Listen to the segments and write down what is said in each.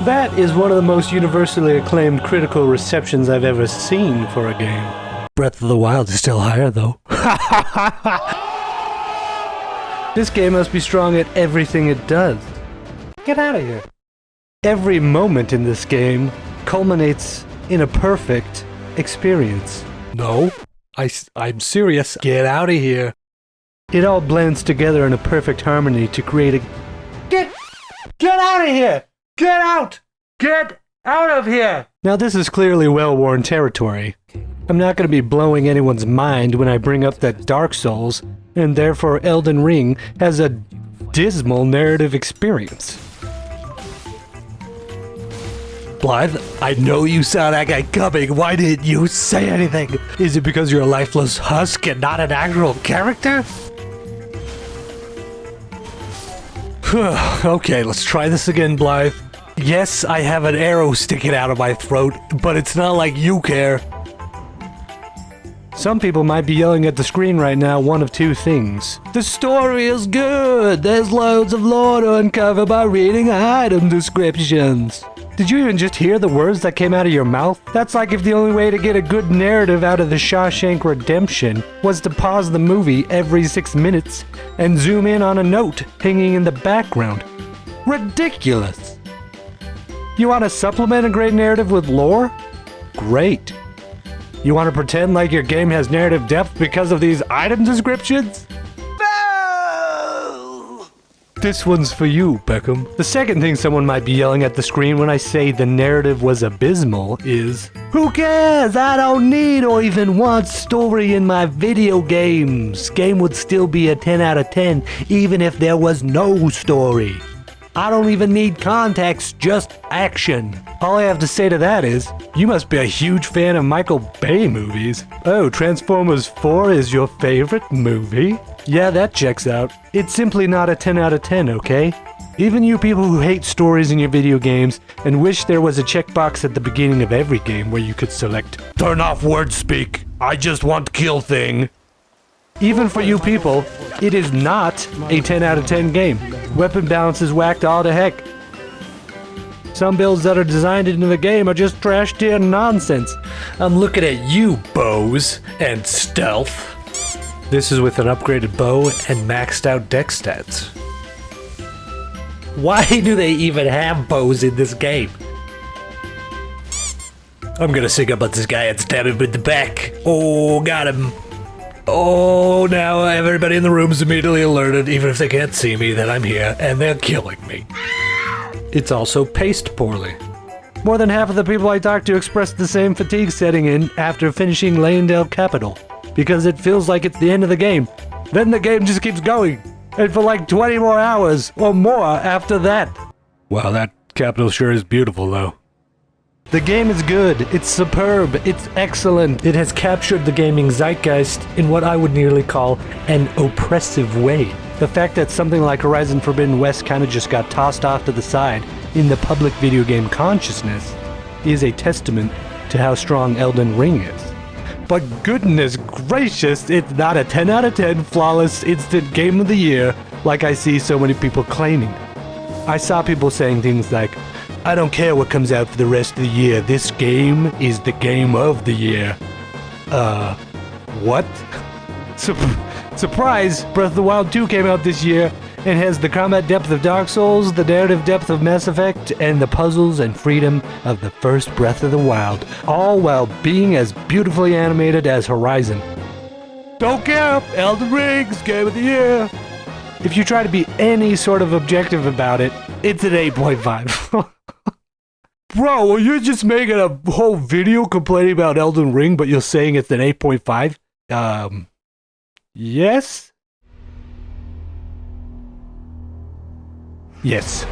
That is one of the most universally acclaimed critical receptions I've ever seen for a game. Breath of the Wild is still higher, though. This game must be strong at everything it does. Get out of here. Every moment in this game culminates in a perfect experience. No, I'm serious. Get out of here. It all blends together in a perfect harmony to create a... Get out of here! Get out! Get out of here! Now this is clearly well-worn territory. I'm not going to be blowing anyone's mind when I bring up that Dark Souls, and therefore Elden Ring, has a dismal narrative experience. Blythe, I know you saw that guy coming. Why didn't you say anything? Is it because you're a lifeless husk and not an actual character? Okay, let's try this again, Blythe. Yes, I have an arrow sticking out of my throat, but it's not like you care. Some people might be yelling at the screen right now one of two things. The story is good! There's loads of lore to uncover by reading item descriptions. Did you even just hear the words that came out of your mouth? That's like if the only way to get a good narrative out of the Shawshank Redemption was to pause the movie every 6 minutes and zoom in on a note hanging in the background. Ridiculous! You want to supplement a great narrative with lore? Great. You want to pretend like your game has narrative depth because of these item descriptions? No! This one's for you, Beckham. The second thing someone might be yelling at the screen when I say the narrative was abysmal is, who cares? I don't need or even want story in my video games. Game would still be a 10 out of 10 even if there was no story. I don't even need context, just action. All I have to say to that is, you must be a huge fan of Michael Bay movies. Oh, Transformers 4 is your favorite movie? Yeah, that checks out. It's simply not a 10 out of 10, okay? Even you people who hate stories in your video games and wish there was a checkbox at the beginning of every game where you could select, turn off word speak, I just want kill thing. Even for you people, it is not a 10 out of 10 game. Weapon balance is whacked all to heck. Some builds that are designed into the game are just trash tier nonsense. I'm looking at you, bows and stealth. This is with an upgraded bow and maxed out dex stats. Why do they even have bows in this game? I'm gonna sing up at this guy and stab him in the back. Oh, got him. Oh, now everybody in the room is immediately alerted, even if they can't see me, that I'm here, and they're killing me. It's also paced poorly. More than half of the people I talk to express the same fatigue setting in after finishing Leyendale Capital, because it feels like it's the end of the game. Then the game just keeps going, and for like 20 more hours, or more after that. Wow, that capital sure is beautiful, though. The game is good, it's superb, it's excellent. It has captured the gaming zeitgeist in what I would nearly call an oppressive way. The fact that something like Horizon Forbidden West kind of just got tossed off to the side in the public video game consciousness is a testament to how strong Elden Ring is. But goodness gracious, it's not a 10 out of 10 flawless instant game of the year like I see so many people claiming. I saw people saying things like, I don't care what comes out for the rest of the year, this game is the game of the year. What? Surprise! Breath of the Wild 2 came out this year and has the combat depth of Dark Souls, the narrative depth of Mass Effect, and the puzzles and freedom of the first Breath of the Wild, all while being as beautifully animated as Horizon. Don't care! Elden Ring's game of the year! If you try to be any sort of objective about it, it's an 8.5. Bro, you're just making a whole video complaining about Elden Ring, but you're saying it's an 8.5? Yes? Yes.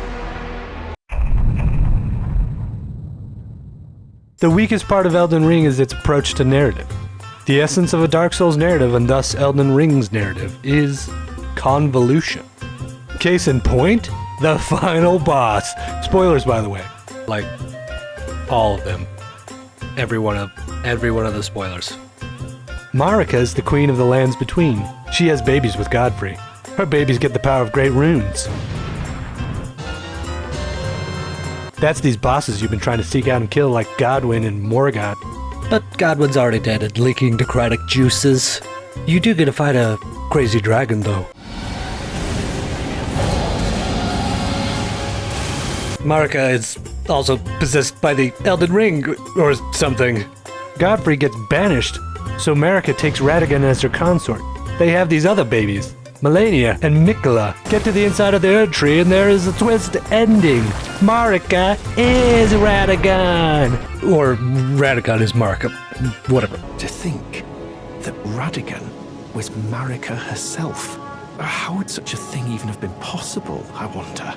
The weakest part of Elden Ring is its approach to narrative. The essence of a Dark Souls narrative, and thus Elden Ring's narrative, is convolution. Case in point, the final boss. Spoilers, by the way. Like, all of them. Every one of the spoilers. Marika is the queen of the lands between. She has babies with Godfrey. Her babies get the power of great runes. That's these bosses you've been trying to seek out and kill, like Godwin and Morgoth. But Godwin's already dead and leaking necrotic juices. You do get to fight a crazy dragon, though. Marika is also possessed by the Elden Ring or something. Godfrey gets banished, so Marika takes Radagon as her consort. They have these other babies, Melania and Mikola. Get to the inside of the Erd Tree and there is a twist ending. Marika is Radagon! Or Radagon is Marika. Whatever. To think that Radagon was Marika herself. How would such a thing even have been possible, I wonder?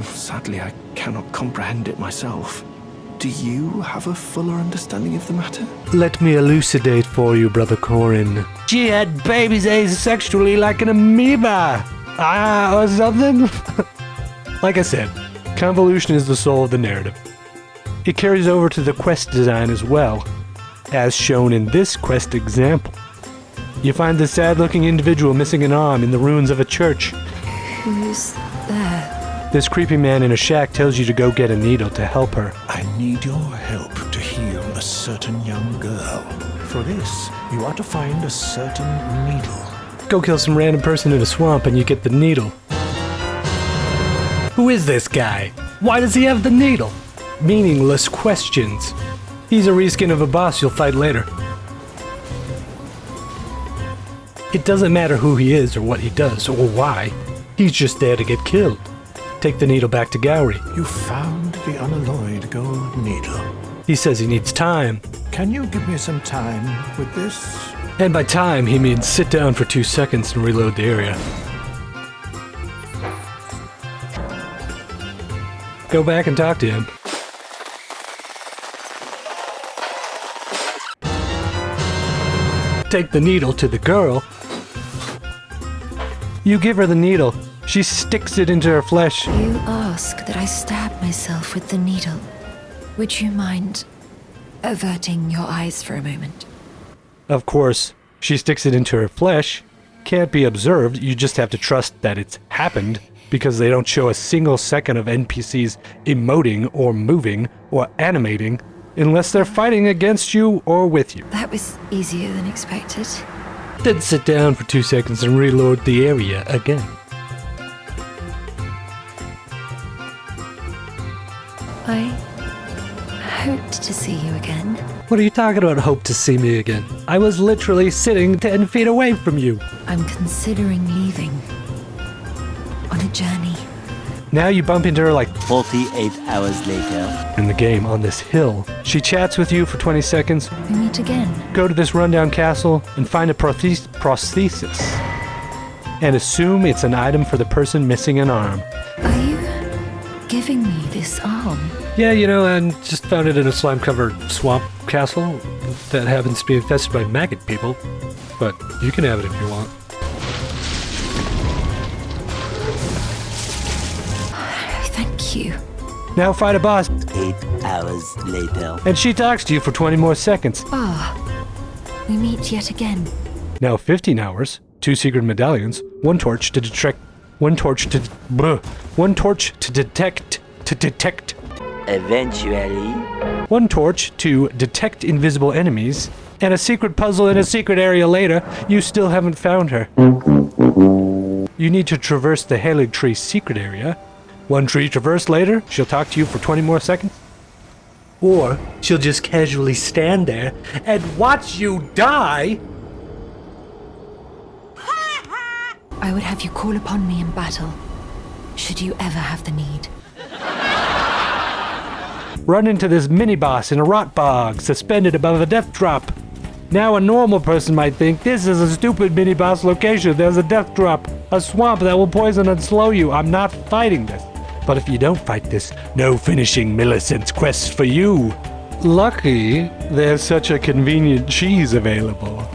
Sadly, I cannot comprehend it myself. Do you have a fuller understanding of the matter? Let me elucidate for you, Brother Corin. She had babies asexually like an amoeba! Or something? Like I said, convolution is the soul of the narrative. It carries over to the quest design as well, as shown in this quest example. You find this sad-looking individual missing an arm in the ruins of a church. Who's there? This creepy man in a shack tells you to go get a needle to help her. I need your help to heal a certain young girl. For this, you are to find a certain needle. Go kill some random person in a swamp and you get the needle. Who is this guy? Why does he have the needle? Meaningless questions. He's a reskin of a boss you'll fight later. It doesn't matter who he is or what he does or why. He's just there to get killed. Take the needle back to Gowrie. You found the unalloyed gold needle. He says he needs time. Can you give me some time with this? And by time, he means sit down for 2 seconds and reload the area. Go back and talk to him. Take the needle to the girl. You give her the needle. She sticks it into her flesh. You ask that I stab myself with the needle. Would you mind averting your eyes for a moment? Of course, she sticks it into her flesh. Can't be observed, you just have to trust that it's happened, because they don't show a single second of NPCs emoting or moving or animating unless they're fighting against you or with you. That was easier than expected. Then sit down for 2 seconds and reload the area again. I hoped to see you again. What are you talking about, hope to see me again? I was literally sitting 10 feet away from you. I'm considering leaving. On a journey. Now you bump into her like 48 hours later. in the game on this hill. She chats with you for 20 seconds. We meet again. Go to this rundown castle and find a prosthesis. And assume it's an item for the person missing an arm. Are you giving me this arm? Yeah, you know, I just found it in a slime-covered swamp castle that happens to be infested by maggot people. But you can have it if you want. Thank you. Now fight a boss. 8 hours later. And she talks to you for 20 more seconds. We meet yet again. Now 15 hours, 2 secret medallions, 1 torch to detect, 1 torch to detect, Eventually. 1 torch to detect invisible enemies, and a secret puzzle in a secret area later. You still haven't found her. You need to traverse the Halig Tree secret area. 1 tree traversed later, she'll talk to you for 20 more seconds. Or she'll just casually stand there and watch you die. I would have you call upon me in battle, should you ever have the need. Run into this mini-boss in a rot bog, suspended above a death drop. Now a normal person might think, this is a stupid mini-boss location, there's a death drop, a swamp that will poison and slow you, I'm not fighting this. But if you don't fight this, no finishing Millicent's quest for you. Lucky, there's such a convenient cheese available.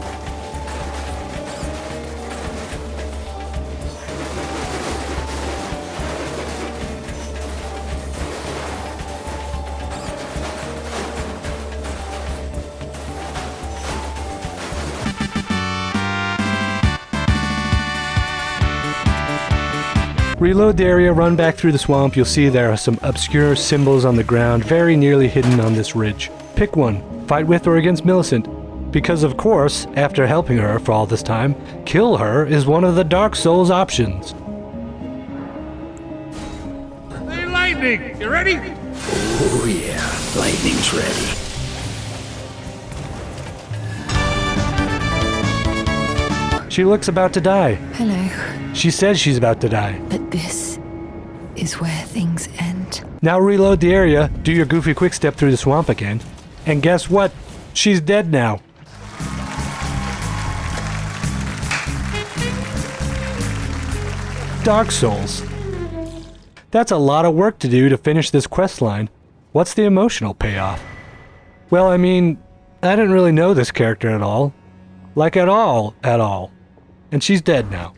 Reload the area, run back through the swamp. You'll see there are some obscure symbols on the ground, very nearly hidden on this ridge. Pick one. Fight with or against Millicent. Because of course, after helping her for all this time, kill her is one of the Dark Souls options. Hey, lightning! You ready? Oh yeah, lightning's ready. She looks about to die. Hello. She says she's about to die. But this is where things end. Now reload the area, do your goofy quick step through the swamp again, and guess what? She's dead now. Dark Souls. That's a lot of work to do to finish this quest line. What's the emotional payoff? Well, I mean, I didn't really know this character at all. Like at all. And she's dead now.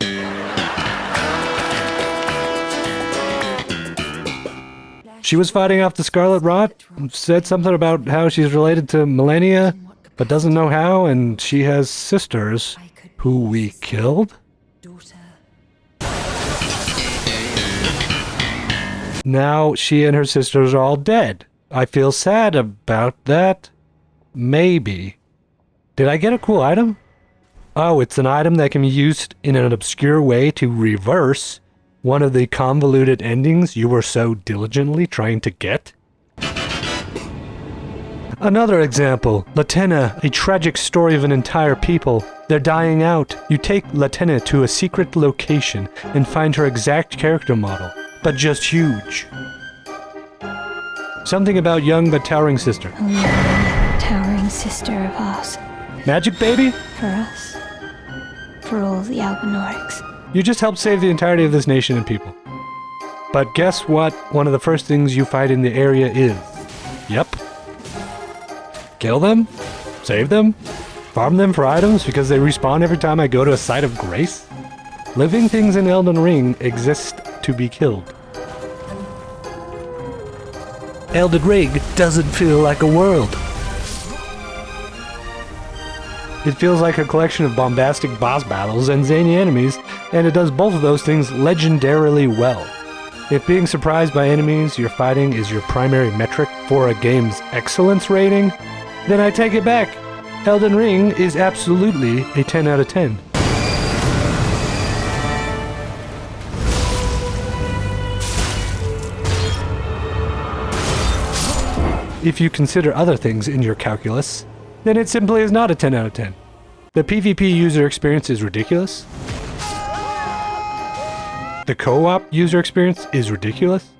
She was fighting off the Scarlet Rot, said something about how she's related to Millennia, but doesn't know how, and she has sisters who we killed? Now she and her sisters are all dead. I feel sad about that. Maybe. Did I get a cool item? Oh, it's an item that can be used in an obscure way to reverse one of the convoluted endings you were so diligently trying to get? Another example, Latenna, a tragic story of an entire people. They're dying out. You take Latenna to a secret location and find her exact character model, but just huge. Something about young but towering sister. A young, towering sister of ours. Magic baby? For us. For all the Albinorics. You just helped save the entirety of this nation and people. But guess what one of the first things you fight in the area is? Yep. Kill them? Save them? Farm them for items because they respawn every time I go to a site of grace? Living things in Elden Ring exist to be killed. Elden Ring doesn't feel like a world. It feels like a collection of bombastic boss battles and zany enemies, and it does both of those things legendarily well. If being surprised by enemies you're fighting is your primary metric for a game's excellence rating, then I take it back. Elden Ring is absolutely a 10 out of 10. If you consider other things in your calculus, then it simply is not a 10 out of 10. The PvP user experience is ridiculous. The co-op user experience is ridiculous.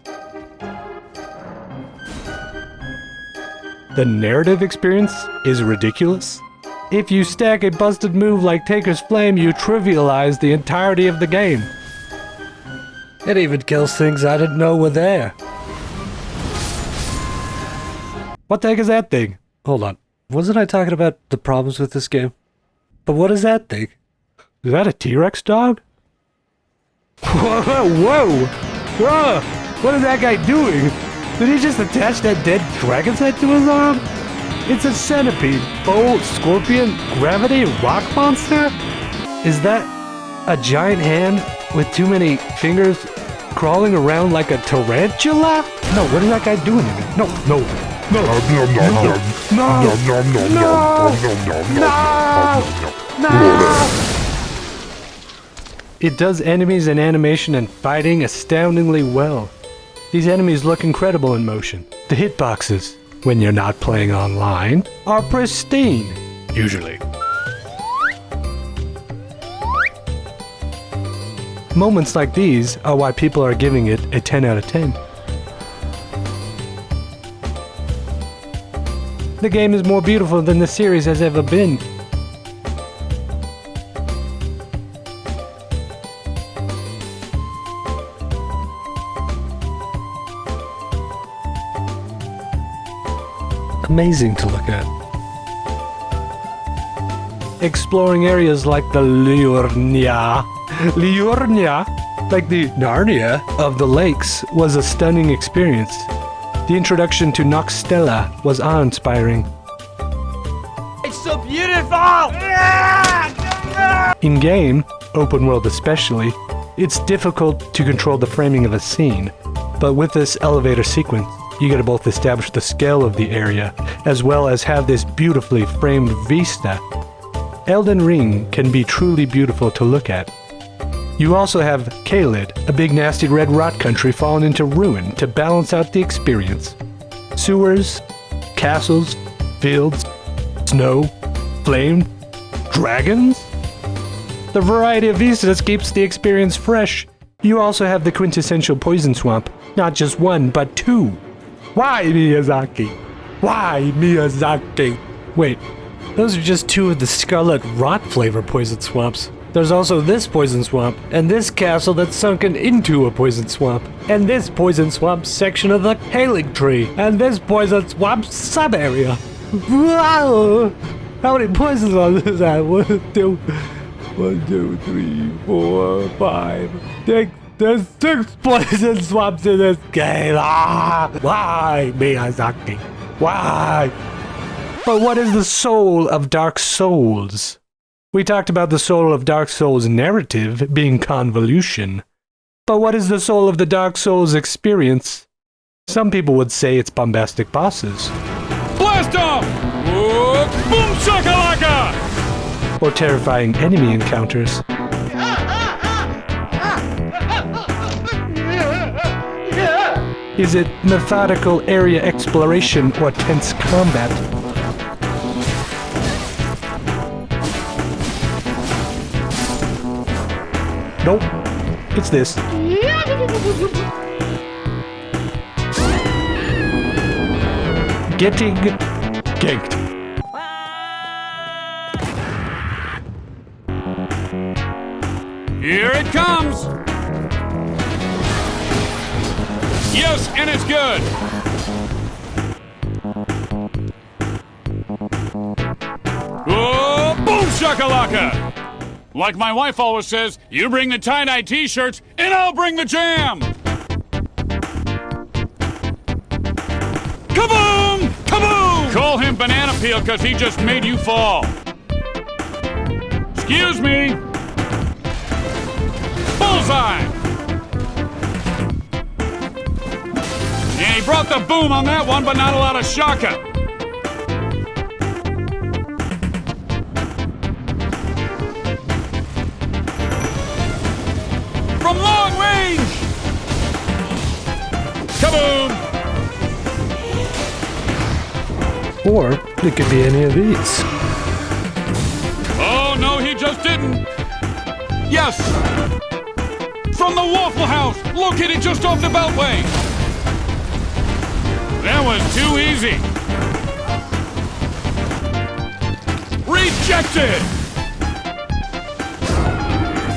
The narrative experience is ridiculous. If you stack a busted move like Taker's Flame, you trivialize the entirety of the game. It even kills things I didn't know were there. What the heck is that thing? Hold on. Wasn't I talking about the problems with this game? But what is that thing? Is that a T-Rex dog? Whoa! Whoa! Whoa! What is that guy doing? Did he just attach that dead dragon's head to his arm? It's a centipede, bolt, scorpion, gravity, rock monster? Is that a giant hand with too many fingers crawling around like a tarantula? No, what is that guy doing to me? No, no, no, no. It does enemies and animation and fighting astoundingly well. These enemies look incredible in motion. The hitboxes, when you're not playing online, are pristine, usually. Moments like these are why people are giving it a 10 out of 10. The game is more beautiful than the series has ever been. Amazing to look at. Exploring areas like the Liurnia, like the Narnia of the lakes, was a stunning experience. The introduction to Noxtella was awe-inspiring. It's so beautiful! In-game, open world especially, It's difficult to control the framing of a scene, but with this elevator sequence, you gotta both establish the scale of the area, as well as have this beautifully framed vista. Elden Ring can be truly beautiful to look at. You also have Caelid, a big nasty red rot country fallen into ruin to balance out the experience. Sewers, castles, fields, snow, flame, dragons? The variety of vistas keeps the experience fresh. You also have the quintessential poison swamp, not just one, but two. Why, Miyazaki? Why, Miyazaki? Wait, those are just two of the scarlet rot flavor poison swamps. There's also this poison swamp, and this castle that's sunken into a poison swamp, and this poison swamp section of the hailing tree, and this poison swamp sub-area. Wow! How many poisons on this side? 1, 2, 3, 4, 5, 6. There's 6 poison swamps in this game. Ah! Why, Miyazaki? Why? But what is the soul of Dark Souls? We talked about the soul of Dark Souls narrative being convolution. But what is the soul of the Dark Souls experience? Some people would say it's bombastic bosses. Blast off! Boom shakalaka! Or terrifying enemy encounters. Is it methodical area exploration or tense combat? Nope. It's this. Getting ganked. Here it comes! Yes, and it's good! Oh, boom shakalaka! Like my wife always says, you bring the tie-dye t-shirts, and I'll bring the jam! Kaboom! Kaboom! Call him Banana Peel, because he just made you fall. Excuse me! Bullseye! And he brought the boom on that one, but not a lot of shaka. From long range! Kaboom! Or it could be any of these. Oh, no, he just didn't. Yes! From the Waffle House, located just off the Beltway. That was too easy. Rejected!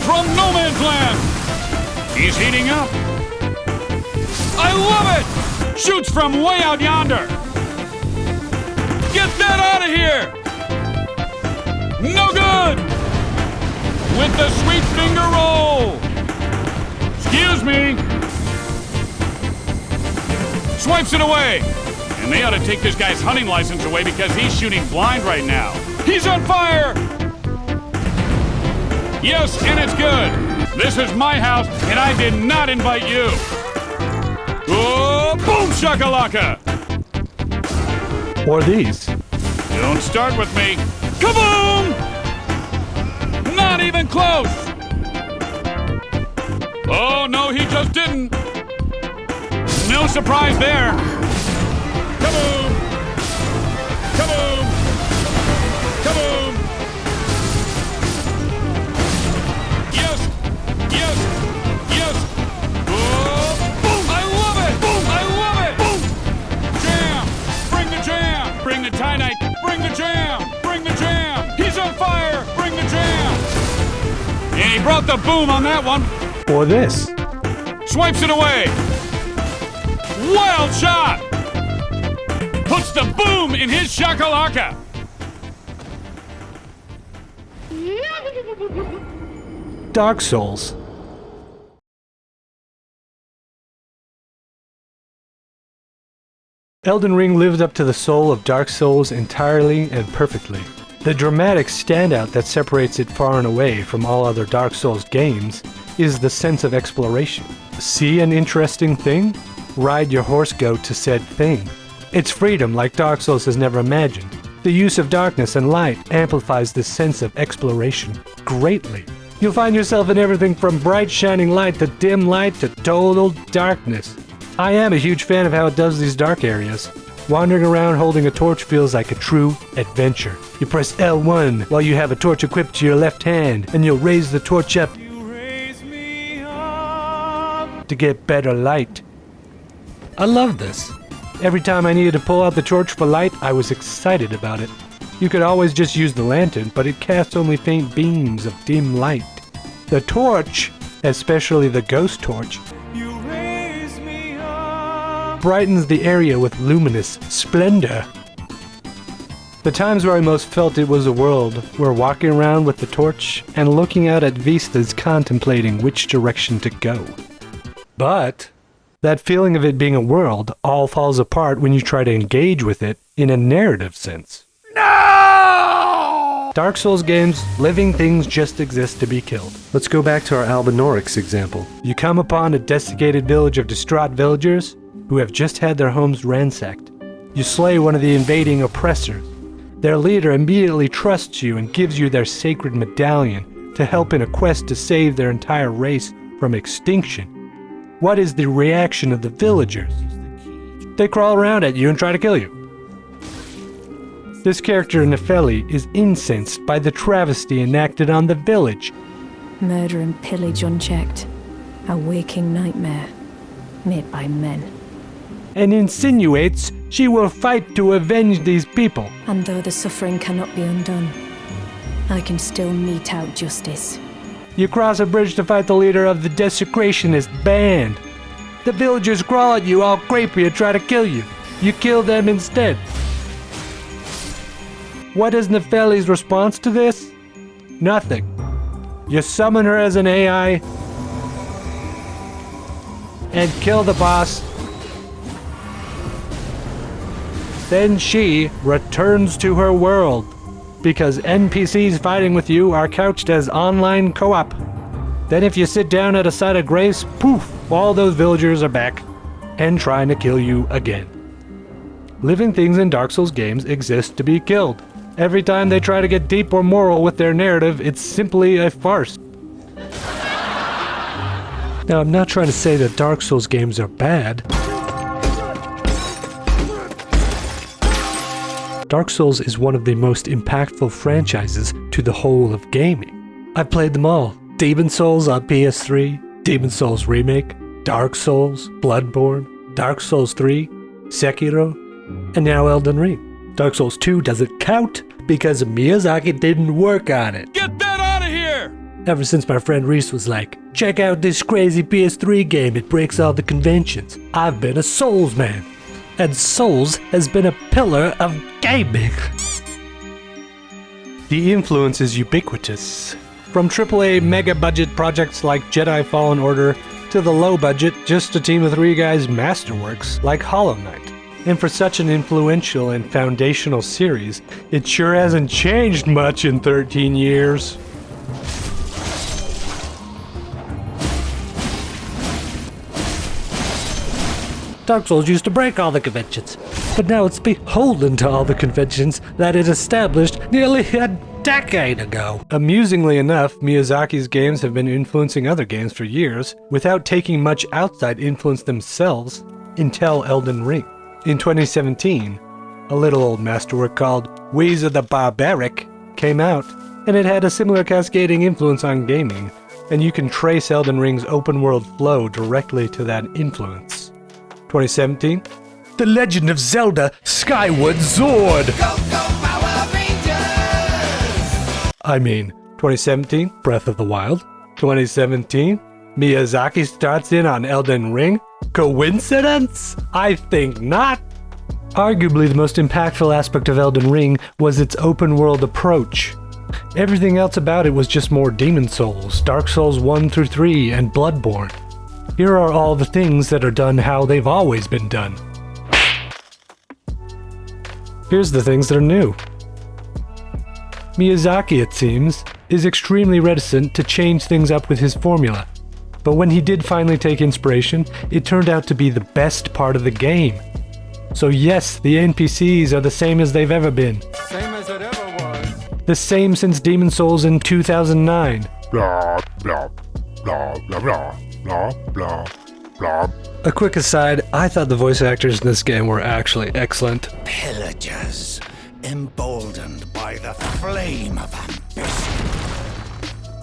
From No Man's Land. He's heating up. I love it! Shoots from way out yonder. Get that out of here! No good! With the sweet finger roll! Excuse me! Swipes it away! And they ought to take this guy's hunting license away because he's shooting blind right now. He's on fire! Yes, and it's good. This is my house, and I did not invite you. Oh, boom shakalaka! Or these. Don't start with me. Kaboom! Not even close! Oh, no, he just didn't. No surprise there. Kaboom! Kaboom! Kaboom! Yes! Yes! Yes! Oh, boom! I love it! Boom! I love it! Boom! Jam! Bring the jam! Bring the tie-night! Bring the jam! Bring the jam! He's on fire! Bring the jam! And he brought the boom on that one. Or this. Swipes it away. Wild shot! Puts the boom in his shakalaka! Dark Souls. Elden Ring lived up to the soul of Dark Souls entirely and perfectly. The dramatic standout that separates it far and away from all other Dark Souls games is the sense of exploration. See an interesting thing? Ride your horse goat to said thing. It's freedom like Dark Souls has never imagined. The use of darkness and light amplifies this sense of exploration greatly. You'll find yourself in everything from bright shining light to dim light to total darkness. I am a huge fan of how it does these dark areas. Wandering around holding a torch feels like a true adventure. You press L1 while you have a torch equipped to your left hand, and you'll raise the torch up to get better light. I love this. Every time I needed to pull out the torch for light, I was excited about it. You could always just use the lantern, but it casts only faint beams of dim light. The torch, especially the ghost torch, brightens the area with luminous splendor. The times where I most felt it was a world were walking around with the torch and looking out at vistas contemplating which direction to go. But that feeling of it being a world all falls apart when you try to engage with it in a narrative sense. No! Dark Souls games, living things just exist to be killed. Let's go back to our Albinorix example. You come upon a desiccated village of distraught villagers who have just had their homes ransacked. You slay one of the invading oppressors. Their leader immediately trusts you and gives you their sacred medallion to help in a quest to save their entire race from extinction. What is the reaction of the villagers? They crawl around at you and try to kill you. This character, Nefeli, is incensed by the travesty enacted on the village. Murder and pillage unchecked. A waking nightmare made by men. And insinuates she will fight to avenge these people. And though the suffering cannot be undone, I can still mete out justice. You cross a bridge to fight the leader of the desecrationist band. The villagers crawl at you all crepey and try to kill you. You kill them instead. What is Nefeli's response to this? Nothing. You summon her as an AI and kill the boss. Then she returns to her world, because NPCs fighting with you are couched as online co-op. Then if you sit down at a site of grace, poof, all those villagers are back and trying to kill you again. Living things in Dark Souls games exist to be killed. Every time they try to get deep or moral with their narrative, it's simply a farce. Now, I'm not trying to say that Dark Souls games are bad. Dark Souls is one of the most impactful franchises to the whole of gaming. I've played them all. Demon Souls on PS3, Demon Souls Remake, Dark Souls, Bloodborne, Dark Souls 3, Sekiro, and now Elden Ring. Dark Souls 2 doesn't count because Miyazaki didn't work on it. Get that out of here! Ever since my friend Reese was like, check out this crazy PS3 game, it breaks all the conventions, I've been a Souls man. And Souls has been a pillar of gaming. The influence is ubiquitous. From AAA mega-budget projects like Jedi Fallen Order to the low-budget, just a team of 3 guys masterworks like Hollow Knight. And for such an influential and foundational series, it sure hasn't changed much in 13 years. Dark Souls used to break all the conventions, but now it's beholden to all the conventions that it established nearly a decade ago. Amusingly enough, Miyazaki's games have been influencing other games for years without taking much outside influence themselves until Elden Ring. In 2017, a little old masterwork called Ways of the Barbaric came out, and it had a similar cascading influence on gaming, and you can trace Elden Ring's open world flow directly to that influence. 2017, The Legend of Zelda Skyward Sword. Go, go, Power Rangers! 2017, Breath of the Wild. 2017, Miyazaki starts in on Elden Ring? Coincidence? I think not. Arguably the most impactful aspect of Elden Ring was its open world approach. Everything else about it was just more Demon Souls, Dark Souls 1 through 3, and Bloodborne. Here are all the things that are done how they've always been done. Here's the things that are new. Miyazaki, it seems, is extremely reticent to change things up with his formula. But when he did finally take inspiration, it turned out to be the best part of the game. So yes, the NPCs are the same as they've ever been. Same as it ever was. The same since Demon's Souls in 2009. Blah, blah, blah, blah, blah, blah, blah, blah. A quick aside, I thought the voice actors in this game were actually excellent. Pillagers, emboldened by the flame of ambition.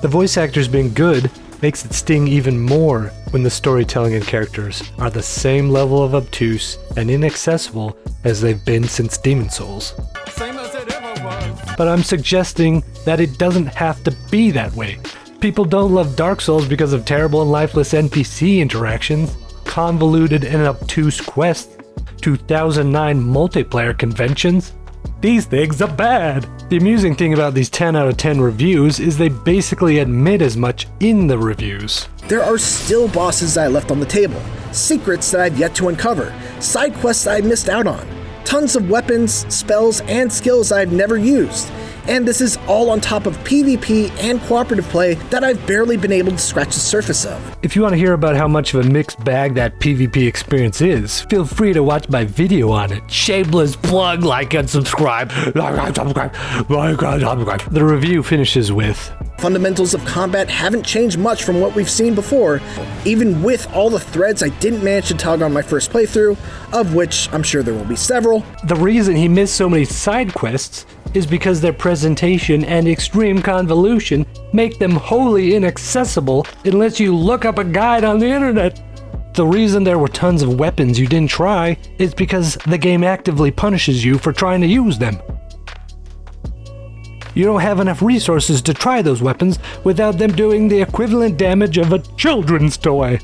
The voice actors being good makes it sting even more when the storytelling and characters are the same level of obtuse and inaccessible as they've been since Demon's Souls. Same as it ever was. But I'm suggesting that it doesn't have to be that way. People don't love Dark Souls because of terrible and lifeless NPC interactions, convoluted and obtuse quests, 2009 multiplayer conventions. These things are bad. The amusing thing about these 10 out of 10 reviews is they basically admit as much in the reviews. There are still bosses I left on the table, secrets that I've yet to uncover, side quests that I missed out on, tons of weapons, spells, and skills I've never used. And this is all on top of PvP and cooperative play that I've barely been able to scratch the surface of. If you want to hear about how much of a mixed bag that PvP experience is, feel free to watch my video on it. Shameless plug, like and subscribe. The review finishes with, fundamentals of combat haven't changed much from what we've seen before, even with all the threads I didn't manage to tug on my first playthrough, of which I'm sure there will be several. The reason he missed so many side quests is because their presentation and extreme convolution make them wholly inaccessible unless you look up a guide on the internet. The reason there were tons of weapons you didn't try is because the game actively punishes you for trying to use them. You don't have enough resources to try those weapons without them doing the equivalent damage of a children's toy.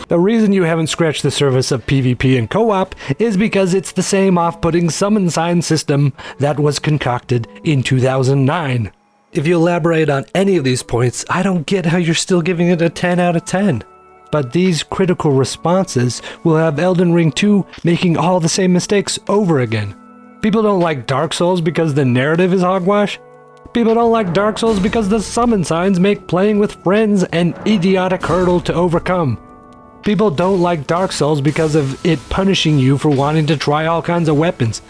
The reason you haven't scratched the surface of PvP and co-op is because it's the same off-putting summon sign system that was concocted in 2009. If you elaborate on any of these points, I don't get how you're still giving it a 10 out of 10. But these critical responses will have Elden Ring 2 making all the same mistakes over again. People don't like Dark Souls because the narrative is hogwash. People don't like Dark Souls because the summon signs make playing with friends an idiotic hurdle to overcome. People don't like Dark Souls because of it punishing you for wanting to try all kinds of weapons.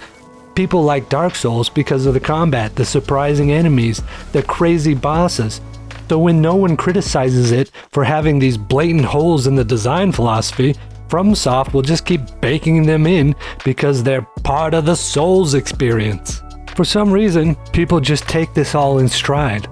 People like Dark Souls because of the combat, the surprising enemies, the crazy bosses. So when no one criticizes it for having these blatant holes in the design philosophy, FromSoft will just keep baking them in because they're part of the Souls experience. For some reason, people just take this all in stride.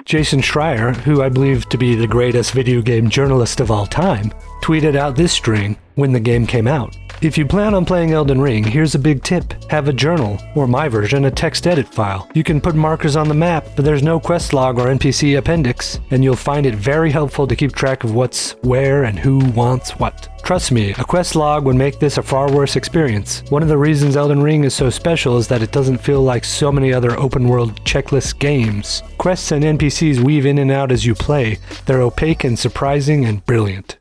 Jason Schreier, who I believe to be the greatest video game journalist of all time, tweeted out this string when the game came out. If you plan on playing Elden Ring, here's a big tip. Have a journal, or my version, a text edit file. You can put markers on the map, but there's no quest log or NPC appendix, and you'll find it very helpful to keep track of what's where and who wants what. Trust me, a quest log would make this a far worse experience. One of the reasons Elden Ring is so special is that it doesn't feel like so many other open-world checklist games. Quests and NPCs weave in and out as you play. They're opaque and surprising and brilliant.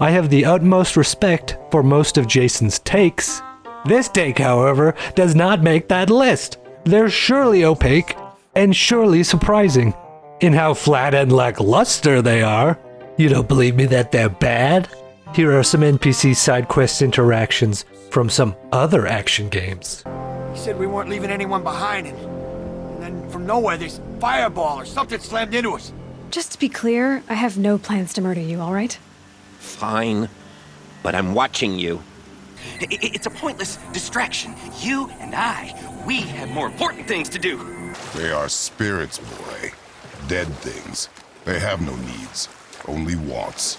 I have the utmost respect for most of Jason's takes. This take, however, does not make that list. They're surely opaque and surely surprising in how flat and lackluster they are. You don't believe me that they're bad? Here are some NPC side quest interactions from some other action games. He said we weren't leaving anyone behind, and then from nowhere this fireball or something slammed into us. Just to be clear, I have no plans to murder you, all right? Fine, but I'm watching you. It's a pointless distraction. You and I, we have more important things to do. They are spirits, boy. Dead things. They have no needs, only wants.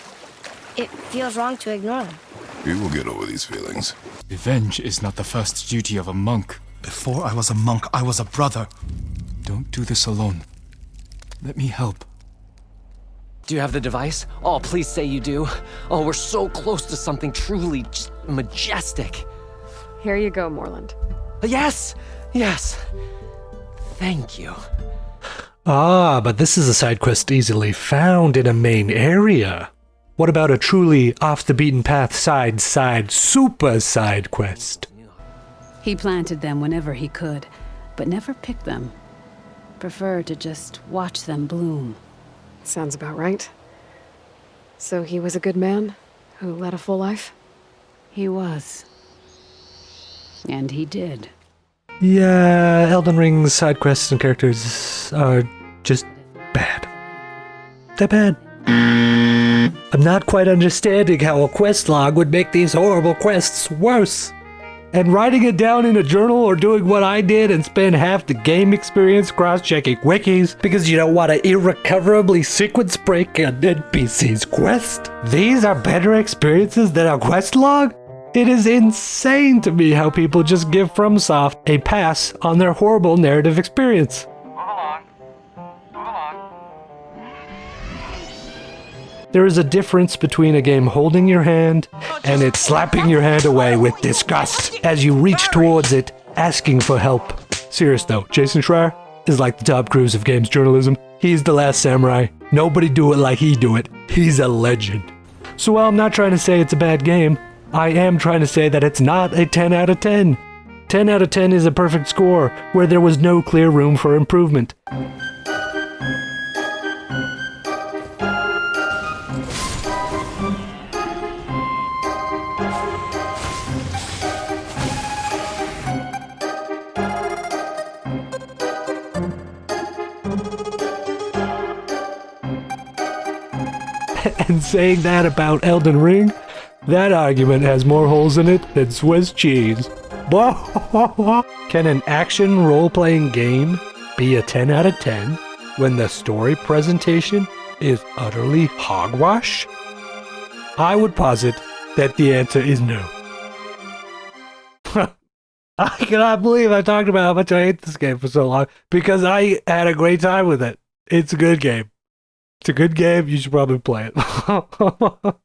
It feels wrong to ignore them. We will get over these feelings. Revenge is not the first duty of a monk. Before I was a monk, I was a brother. Don't do this alone. Let me help. Do you have the device? Oh, please say you do. Oh, we're so close to something truly just majestic. Here you go, Moreland. Yes! Yes! Thank you. Ah, but this is a side quest easily found in a main area. What about a truly off-the-beaten-path super side quest? He planted them whenever he could, but never picked them. Preferred to just watch them bloom. Sounds about right. So he was a good man who led a full life? He was. And he did. Yeah, Elden Ring's side quests and characters are just bad. They're bad. I'm not quite understanding how a quest log would make these horrible quests worse. And writing it down in a journal or doing what I did and spend half the game experience cross-checking wikis because you don't want to irrecoverably sequence break an NPC's quest. These are better experiences than a quest log? It is insane to me how people just give FromSoft a pass on their horrible narrative experience. There is a difference between a game holding your hand and it slapping your hand away with disgust as you reach towards it, asking for help. Serious though, Jason Schreier is like the Tom Cruise of games journalism. He's the last samurai. Nobody do it like he do it. He's a legend. So while I'm not trying to say it's a bad game, I am trying to say that it's not a 10 out of 10. 10 out of 10 is a perfect score where there was no clear room for improvement. And saying that about Elden Ring, that argument has more holes in it than Swiss cheese. Can an action role-playing game be a 10 out of 10 when the story presentation is utterly hogwash? I would posit that the answer is no. I cannot believe I talked about how much I hate this game for so long because I had a great time with it. It's a good game. It's a good game. You should probably play it.